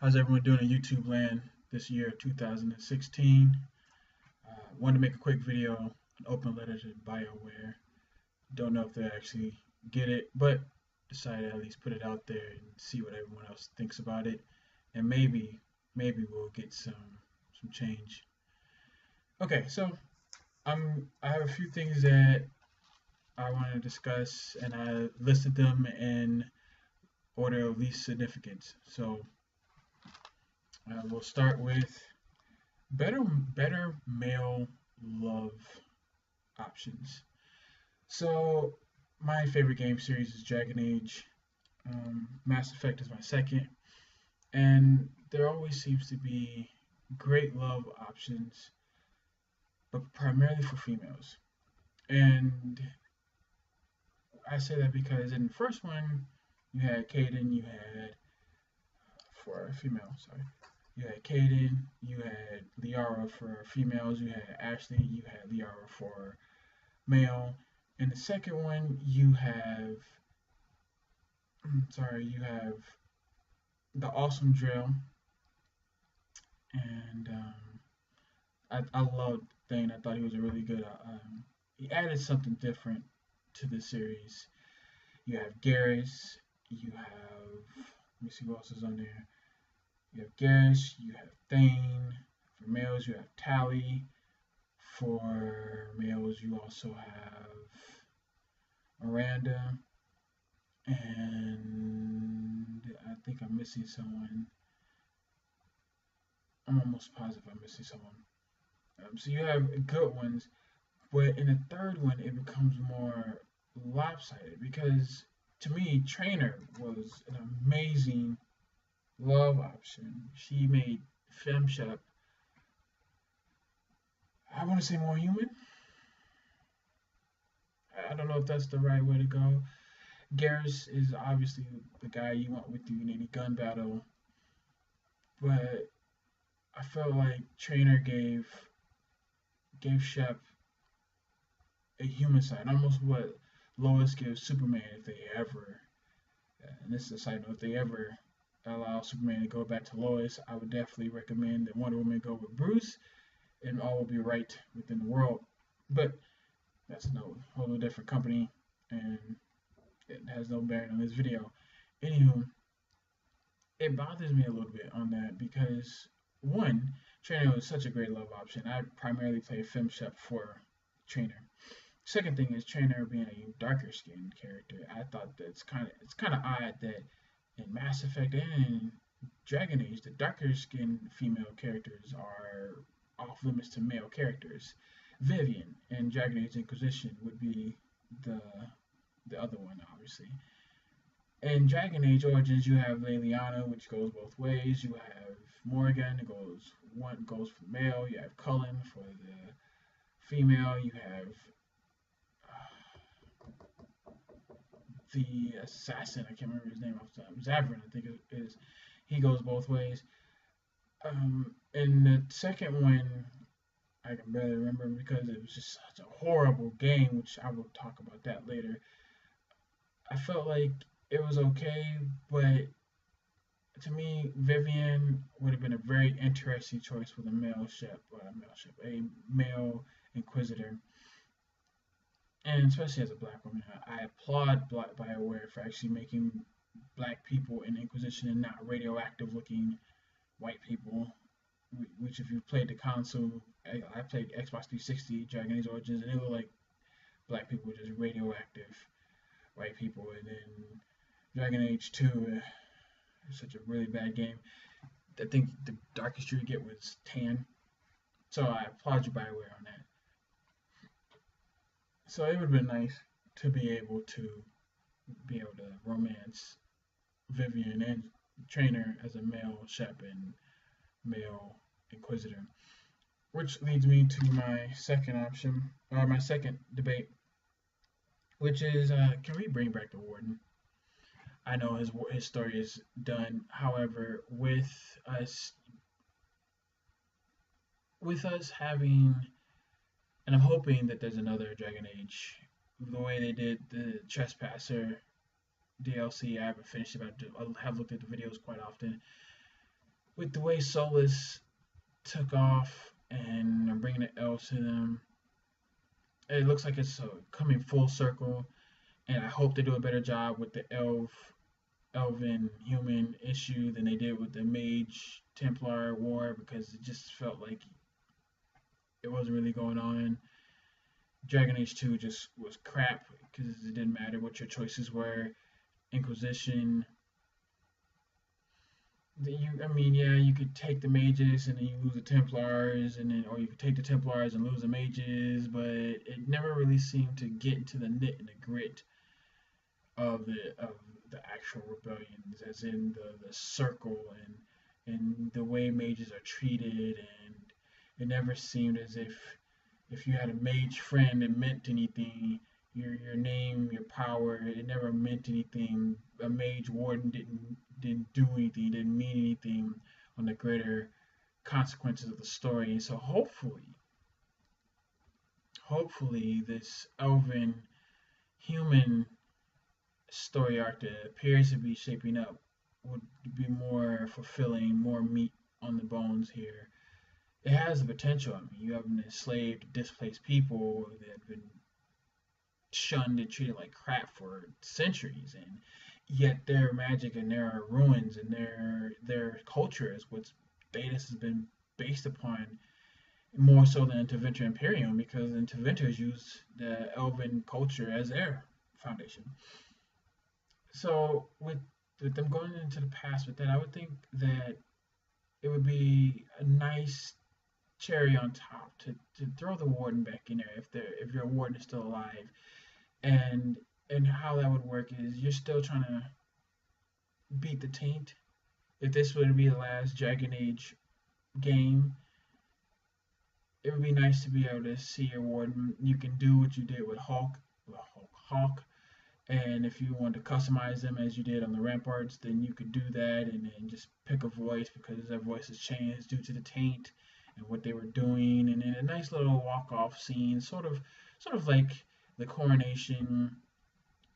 How's everyone doing in YouTube land this year, 2016? Wanted to make a quick video, an open letter to Bioware. Don't know if they actually get it, but decided to at least put it out there and see what everyone else thinks about it, and maybe we'll get some change. Okay, so I have a few things that I want to discuss, and I listed them in order of least significance. So we'll start with better male love options. So my favorite game series is Dragon Age. Mass Effect is my second, and there always seems to be great love options, but primarily for females. And I say that because in the first one, you had Kaden, you had for a female, sorry, you had Kaden, you had Liara for females, you had Ashley, you had Liara for male. In the second one, you have, you have the Awesome Drill, and I loved Thane. I thought he was a really good. He added something different to the series. You have Garrus, you have, let me see who else is on there. You have Garrus, you have Thane. For males, you have Tally. For males, you also have Miranda, and I think I'm missing someone. I'm almost positive I'm missing someone. So you have good ones, but in the third one, it becomes more lopsided because to me, Trainer was an amazing love option. She made FemShep, I want to say, more human. I don't know if that's the right way to go. Garrus is obviously the guy you want with you in any gun battle, but I felt like Trainer gave Shep a human side, almost what Lois gives Superman if they ever, and this is a side note, if they ever allow Superman to go back to Lois, I would definitely recommend that Wonder Woman go with Bruce, and all will be right within the world. But that's no whole different company, and it has no bearing on this video. Anywho, it bothers me a little bit on that because one, Trainer was such a great love option. I primarily play FemShep for Trainer. Second thing is Trainer being a darker skinned character. I thought that it's kind of odd that in Mass Effect and in Dragon Age, the darker skinned female characters are off limits to male characters. Vivian in Dragon Age Inquisition would be the other one, obviously. In Dragon Age Origins, you have Leliana, which goes both ways. You have Morgan, one goes for male. You have Cullen for the female. You have the assassin. I can't remember his name off the top. Zavrin, I think it is. He goes both ways. In the second one, I can barely remember because it was just such a horrible game, which I will talk about that later. I felt like it was okay, but to me, Vivian would have been a very interesting choice with a a male Inquisitor, and especially as a black woman. I applaud Bioware for actually making black people in Inquisition and not radioactive looking white people. Which, if you played the console, I played Xbox 360, Dragon Age Origins, and it looked like black people were just radioactive white people. And then Dragon Age 2 is such a really bad game. I think the darkest you could get was tan. So I applaud you, Bioware, on that. So it would have been nice to be able to romance Vivian and Trainer as a male Shep and male Inquisitor. Which leads me to my second option, or my second debate, which is can we bring back the Warden? I know his story is done. However, with us having, and I'm hoping that there's another Dragon Age. The way they did the Trespasser DLC, I haven't finished it, but I have looked at the videos quite often. with the way Solus took off and bringing the elves to them, it looks like it's coming full circle. And I hope they do a better job with the elven human issue than they did with the mage Templar war, because it just felt like it wasn't really going on. Dragon Age 2 just was crap because it didn't matter what your choices were. Inquisition, I mean, yeah, you could take the mages and then you lose the Templars, and then, or you could take the Templars and lose the mages, but it never really seemed to get into the nit and the grit of the actual rebellions, as in the circle and the way mages are treated, and it never seemed as if you had a mage friend it meant anything. Your name, your power, it never meant anything. A mage warden didn't do anything, didn't mean anything on the greater consequences of the story. And so hopefully this elven human story arc that appears to be shaping up would be more fulfilling, more meat on the bones here. It has the potential. I mean, you have an enslaved, displaced people that have been shunned and treated like crap for centuries, and yet their magic and their ruins and their culture is what Thedas has been based upon, more so than Interventor Imperium, because Interventors use the Elven culture as their foundation. So with them going into the past with that, I would think that it would be a nice cherry on top to throw the warden back in there if your warden is still alive, and how that would work is you're still trying to beat the taint. If this would be the last Dragon Age game, it would be nice to be able to see your warden. You can do what you did with Hawk, and if you want to customize them as you did on the Ramparts, then you could do that, and then just pick a voice because their voice has changed due to the taint and what they were doing, and then a nice little walk-off scene, sort of like the coronation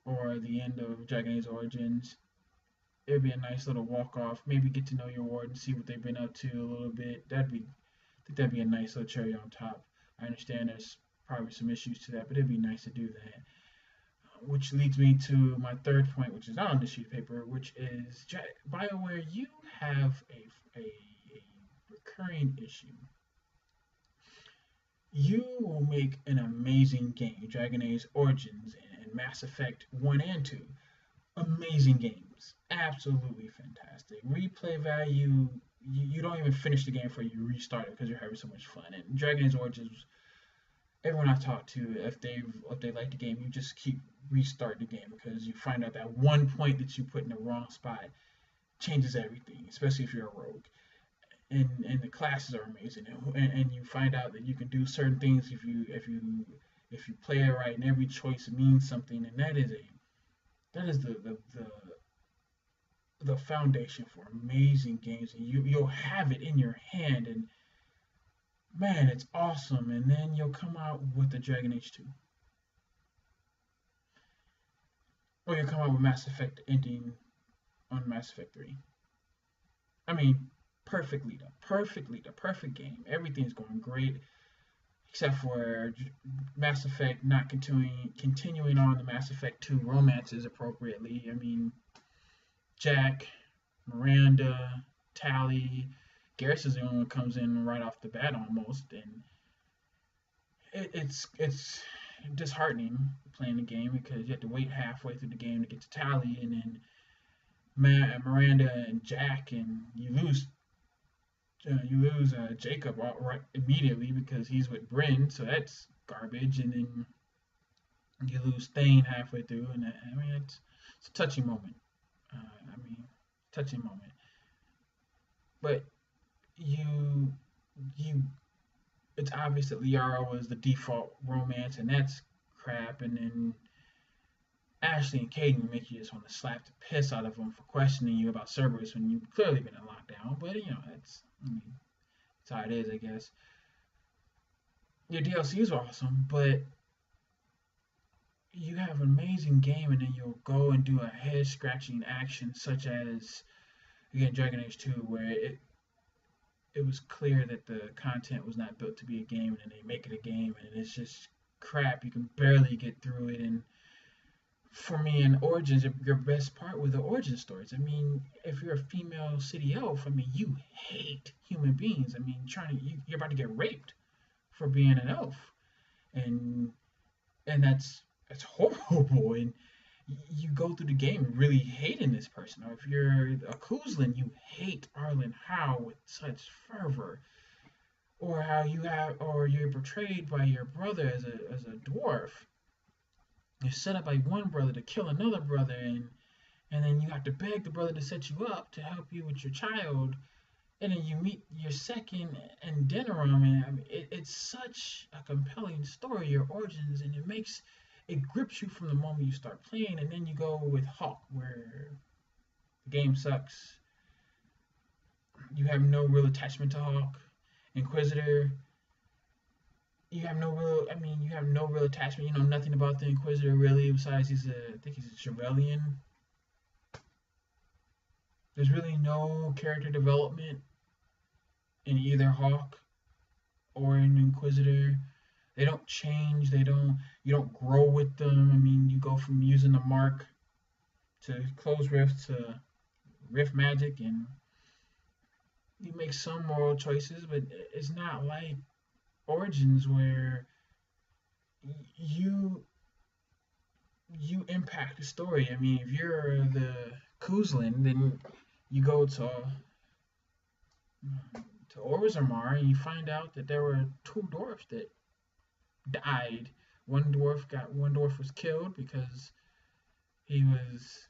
or the end of Dragon Age Origins. It would be a nice little walk-off. Maybe get to know your warden, see what they've been up to a little bit. I think that'd be a nice little cherry on top. I understand there's probably some issues to that, but it'd be nice to do that. Which leads me to my third point, which is not on the sheet of paper, which is Bioware. You have a recurring issue. You will make an amazing game, Dragon Age Origins and Mass Effect 1 and 2. Amazing games. Absolutely fantastic. Replay value, you don't even finish the game before you restart it because you're having so much fun. And Dragon Age Origins, everyone I've talked to, if they like the game, you just keep restarting the game because you find out that one point that you put in the wrong spot changes everything, especially if you're a rogue. And the classes are amazing, and you find out that you can do certain things if you play it right, and every choice means something, and that is the foundation for amazing games, and you'll have it in your hand, and man, it's awesome. And then you'll come out with the Dragon Age 2, or you'll come out with Mass Effect ending on Mass Effect 3. I mean, perfect lead up, perfect game. Everything's going great, except for Mass Effect not continuing on the Mass Effect 2 romances appropriately. I mean, Jack, Miranda, Tally, Garrus is the only one who comes in right off the bat almost, and it's disheartening playing the game because you have to wait halfway through the game to get to Tally, and then Miranda and Jack, and you lose Jacob right immediately because he's with Bryn, so that's garbage. And then you lose Thane halfway through, and I mean it's a touching moment. Touching moment. But you it's obvious that Liara was the default romance, and that's crap. And then Ashley and Caden make you just want to slap the piss out of them for questioning you about Cerberus when you've clearly been in lockdown. But that's how it is, I guess. Your DLCs are awesome, but you have an amazing game, and then you'll go and do a head-scratching action such as again Dragon Age 2, where it was clear that the content was not built to be a game, and they make it a game, and it's just crap. You can barely get through it. And for me, in Origins, your best part were the origin stories. I mean, if you're a female city elf, I mean, you hate human beings. I mean, you're about to get raped for being an elf, and that's horrible. And you go through the game really hating this person. Or if you're a Kuzlin, you hate Arlen Howe with such fervor. Or you're portrayed by your brother as a dwarf. You're set up by one brother to kill another brother, and then you have to beg the brother to set you up to help you with your child, and then you meet your second and dinner him, and I mean, it's such a compelling story, your origins, and it grips you from the moment you start playing. And then you go with Hawk, where the game sucks. You have no real attachment to Hawk. Inquisitor, you have no real attachment. You know nothing about the Inquisitor really, besides I think he's a Chevalian. There's really no character development in either Hawk or in Inquisitor. They don't change. You don't grow with them. I mean, you go from using the mark to close rift to rift magic, and you make some moral choices, but it's not like Origins where you impact the story. I mean, if you're the Kuzlin, then you go to Orzammar and you find out that there were two dwarfs that died. One dwarf was killed because he was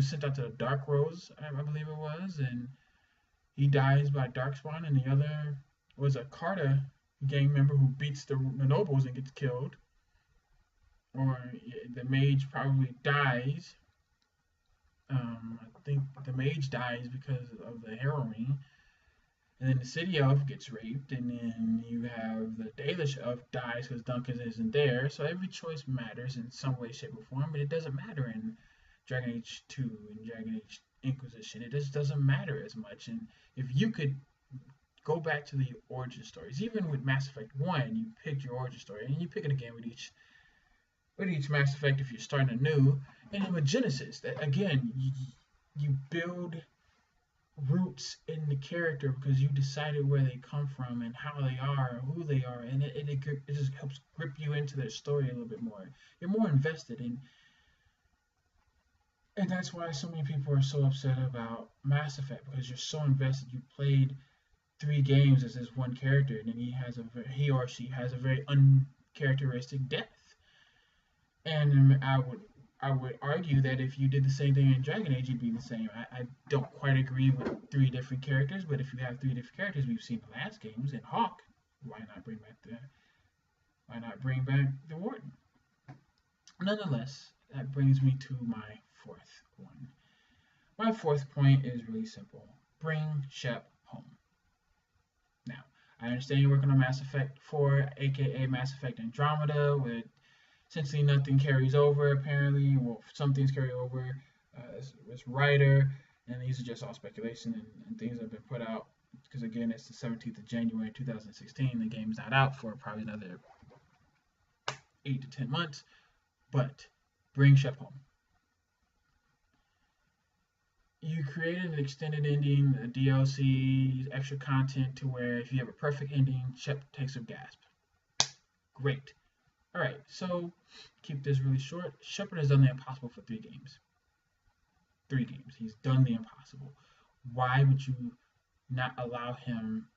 sent out to the Dark Rose, I believe it was, and he dies by Darkspawn, and the other was a Carta gang member who beats the nobles and gets killed. Or the mage probably dies. I think the mage dies because of the harrowing. And then the city elf gets raped, and then you have the Dalish elf dies because Duncan isn't there. So every choice matters in some way, shape, or form, but it doesn't matter in Dragon Age 2 and Dragon Age Inquisition. It just doesn't matter as much. And if you could go back to the origin stories, even with Mass Effect 1, you pick your origin story, and you pick it again with each Mass Effect if you're starting anew. And then with Genesis, that again, you build roots in the character because you decided where they come from and how they are, who they are, and it just helps grip you into their story a little bit more. You're more invested in, and that's why so many people are so upset about Mass Effect, because you're so invested. You played 3 games as this one character, and then he or she has a very uncharacteristic death. And I would argue that if you did the same thing in Dragon Age, you'd be the same. I don't quite agree with 3 different characters, but if you have 3 different characters we've seen in the last games, in Hawk, why not bring back the Warden? Nonetheless, that brings me to my 4th one. My 4th point is really simple. Bring Shep home. Now, I understand you're working on Mass Effect 4, aka Mass Effect Andromeda, with essentially nothing carries over, apparently. Well, some things carry over. It's Ryder, and these are just all speculation and things that have been put out. Because again, it's the 17th of January 2016. The game's not out for probably another 8 to 10 months. But bring Shep home. You created an extended ending, a DLC, extra content to where if you have a perfect ending, Shep takes a gasp. Great. Alright, so keep this really short. Shepard has done the impossible for 3 games. 3 games. He's done the impossible. Why would you not allow him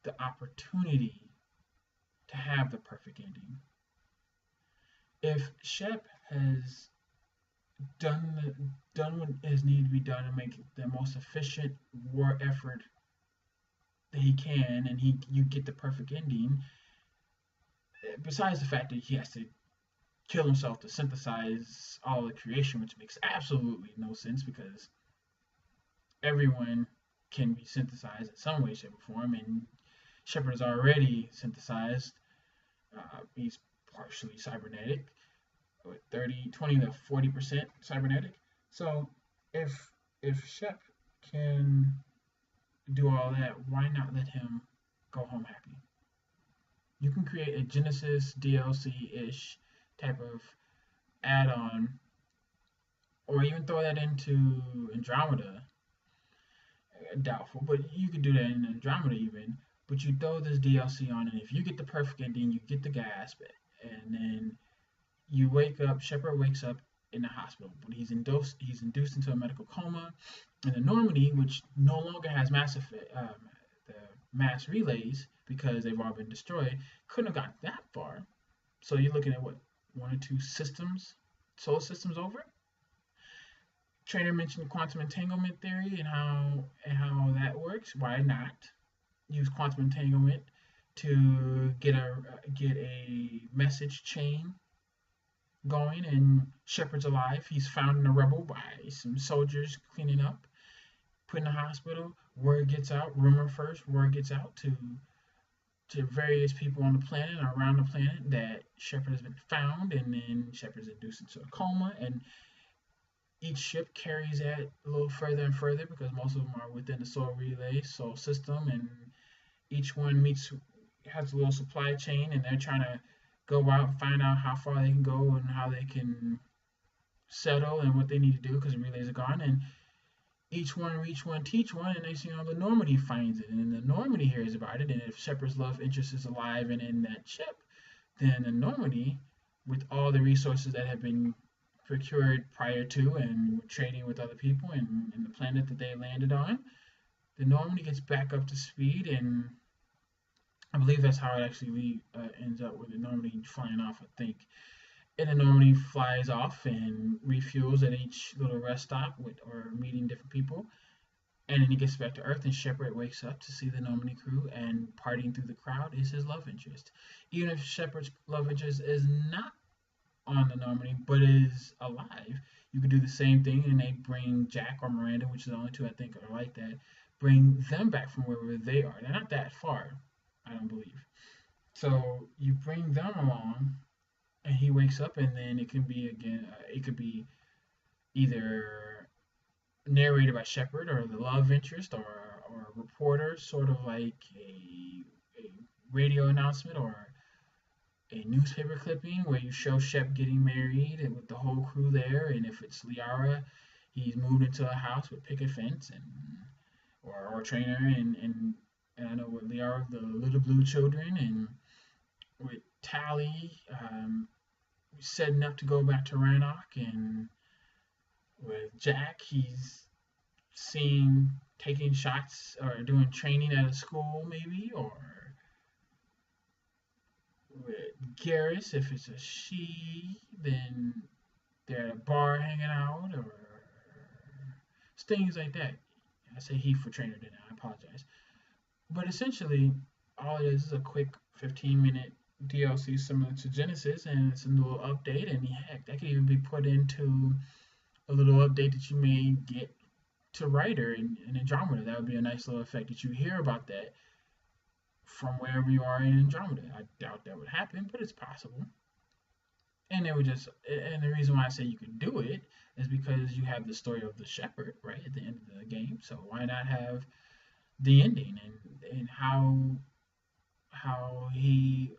the opportunity to have the perfect ending? If Shep has done what has needed to be done to make the most efficient war effort that he can, and you get the perfect ending, besides the fact that he has to kill himself to synthesize all the creation, which makes absolutely no sense because everyone can be synthesized in some way, shape, or form, and Shepard is already synthesized. He's partially cybernetic, with 20 to 40% cybernetic. So if Shep can do all that, why not let him go home happy? You can create a Genesis DLC-ish type of add-on, or even throw that into Andromeda. Doubtful, but you could do that in Andromeda even. But you throw this DLC on, and if you get the perfect ending, you get the gasp, and then you wake up. Shepard wakes up in the hospital, but he's induced into a medical coma. And the Normandy, which no longer has the mass relays because they've all been destroyed, couldn't have got that far. So you're looking at what, one or two solar systems over. Trainer mentioned quantum entanglement theory and how that works. Why not use quantum entanglement to get a message chain going? And Shepard's alive. He's found in a rubble by some soldiers cleaning up, put in the hospital. Word gets out. Rumor first. Word gets out to various people on the planet and around the planet that Shepard has been found, and then Shepard's induced into a coma, and each ship carries that a little further and further because most of them are within the solar relay solar system, and each one has a little supply chain, and they're trying to go out and find out how far they can go and how they can settle and what they need to do because the relays are gone. And each one reach one, teach one, and next thing you know, the Normandy finds it, and then the Normandy hears about it. And if Shepard's love interest is alive and in that ship, then the Normandy, with all the resources that have been procured prior to and trading with other people and the planet that they landed on, the Normandy gets back up to speed, and I believe that's how it actually ends up with the Normandy flying off, I think. And the Normandy flies off and refuels at each little rest stop or meeting different people. And then he gets back to Earth, and Shepard wakes up to see the Normandy crew, and partying through the crowd is his love interest. Even if Shepard's love interest is not on the Normandy but is alive, you could do the same thing, and they bring Jack or Miranda, which is the only two I think are like that, bring them back from wherever they are. They're not that far, I don't believe. So you bring them along, and he wakes up, and then it could be either narrated by Shepard or the love interest or a reporter, sort of like a radio announcement or a newspaper clipping where you show Shep getting married and with the whole crew there, and if it's Liara, he's moved into a house with picket fence and or trainer and I know with Liara the little blue children, and with Tally setting up to go back to Rannoch, and with Jack he's seen taking shots or doing training at a school maybe, or with Garrus, if it's a she, then they're at a bar hanging out, or things like that. I say he for trainer, didn't I? Apologize. But essentially, all it is a quick 15-minute DLC similar to Genesis, and it's a little update, and heck, that could even be put into a little update that you may get to Ryder in Andromeda. That would be a nice little effect that you hear about that from wherever you are in Andromeda. I doubt that would happen, but it's possible. And the reason why I say you can do it is because you have the story of the Shepherd right at the end of the game. So why not have the ending and how he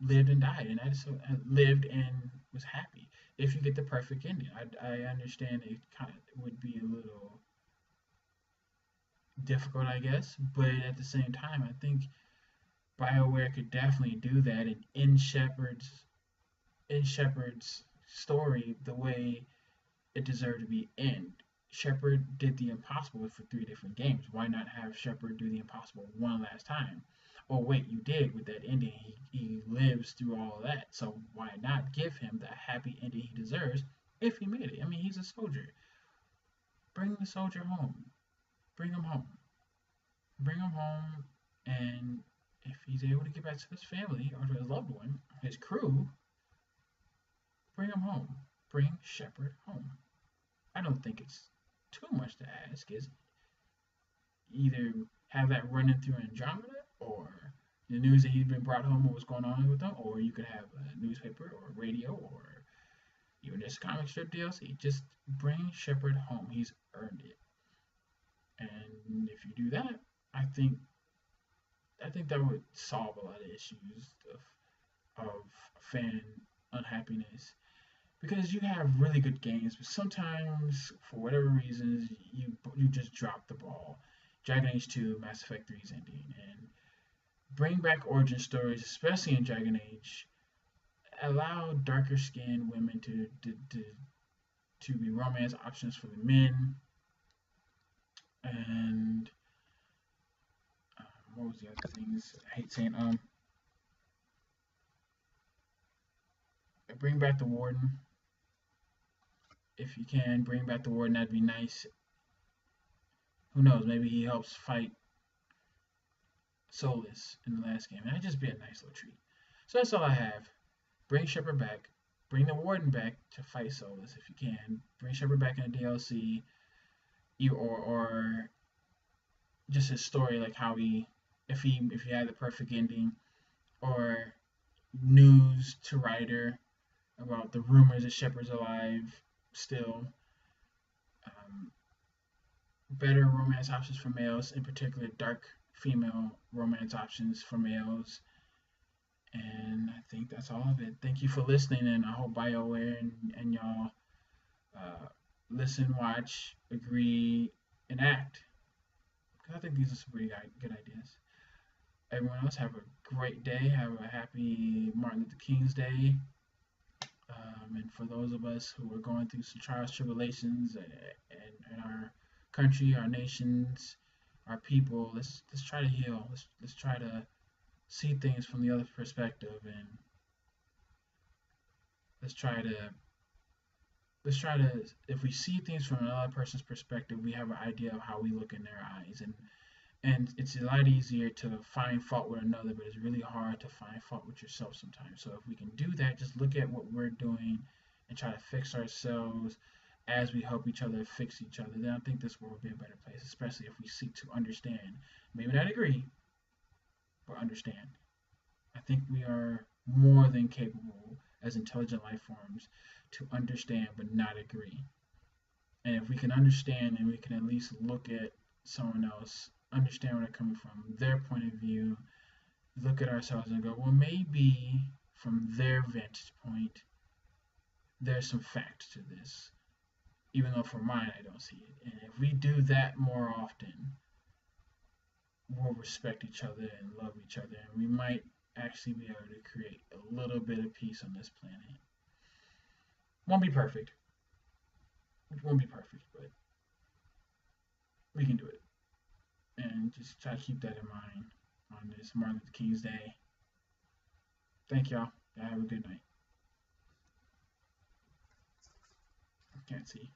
lived and died, and I just lived and was happy. If you get the perfect ending, I understand it kind of would be a little difficult, I guess, but at the same time, I think Bioware could definitely do that and in Shepard's story the way it deserved to be end. Shepard did the impossible for 3 different games. Why not have Shepard do the impossible one last time? Oh wait, you did with that ending. He lives through all of that. So why not give him the happy ending he deserves if he made it? I mean, he's a soldier. Bring the soldier home. Bring him home. Bring him home, and if he's able to get back to his family or to his loved one, his crew, bring him home. Bring Shepard home. I don't think it's too much to ask, is it? Either have that running through Andromeda, or the news that he's been brought home or what's going on with him, or you could have a newspaper or radio or even just comic strip DLC. Just bring Shepard home. He's earned it. And And if you do that, I think that would solve a lot of issues of fan unhappiness, because you have really good games, but sometimes for whatever reasons you just drop the ball. Dragon Age 2, Mass Effect 3's ending, and bring back origin stories, especially in Dragon Age. Allow darker skinned women to be romance options for the men, and what was the other things I hate saying? Bring back the Warden if you can. Bring back the Warden, that'd be nice. Who knows? Maybe he helps fight Solus in the last game. That'd just be a nice little treat. So that's all I have. Bring Shepard back. Bring the Warden back to fight Solus if you can. Bring Shepard back in a DLC, or just his story, like how if he had the perfect ending, or news to Ryder about the rumors that Shepard's alive still. Better romance options for males, in particular dark female romance options for males. And I think that's all of it. Thank you for listening, and I hope Bioware and y'all listen, watch, agree, and act. Because I think these are some pretty good ideas. Everyone else, have a great day. Have a happy Martin Luther King's Day. And for those of us who are going through some trials, tribulations, in our country, our nations, our people, let's try to heal. Let's try to see things from the other perspective, and let's try to if we see things from another person's perspective, we have an idea of how we look in their eyes, and it's a lot easier to find fault with another, but it's really hard to find fault with yourself sometimes. So if we can do that, just look at what we're doing and try to fix ourselves as we help each other fix each other, then I think this world will be a better place, especially if we seek to understand. Maybe not agree, but understand. I think we are more than capable as intelligent life forms to understand but not agree. And if we can understand, and we can at least look at someone else, understand where they're coming from, their point of view, look at ourselves and go, well, maybe from their vantage point, there's some facts to this, even though for mine I don't see it. And if we do that more often, we'll respect each other and love each other, and we might actually be able to create a little bit of peace on this planet. Won't be perfect. It won't be perfect, but we can do it. And just try to keep that in mind on this Martin Luther King's Day. Thank y'all. Have a good night. Can't see.